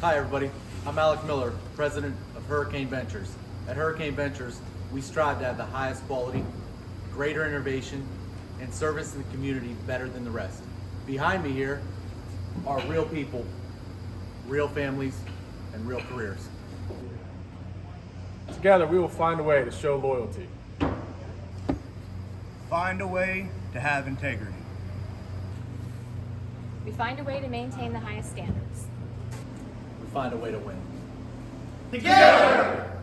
Hi everybody, I'm Alec Miller, President of Hurricane Ventures. At Hurricane Ventures, we strive to have the highest quality, greater innovation, and service to the community better than the rest. Behind me here are real people, real families, and real careers. Together, we will find a way to show loyalty. Find a way to have integrity. We find a way to maintain the highest standards. We find a way to win. Together!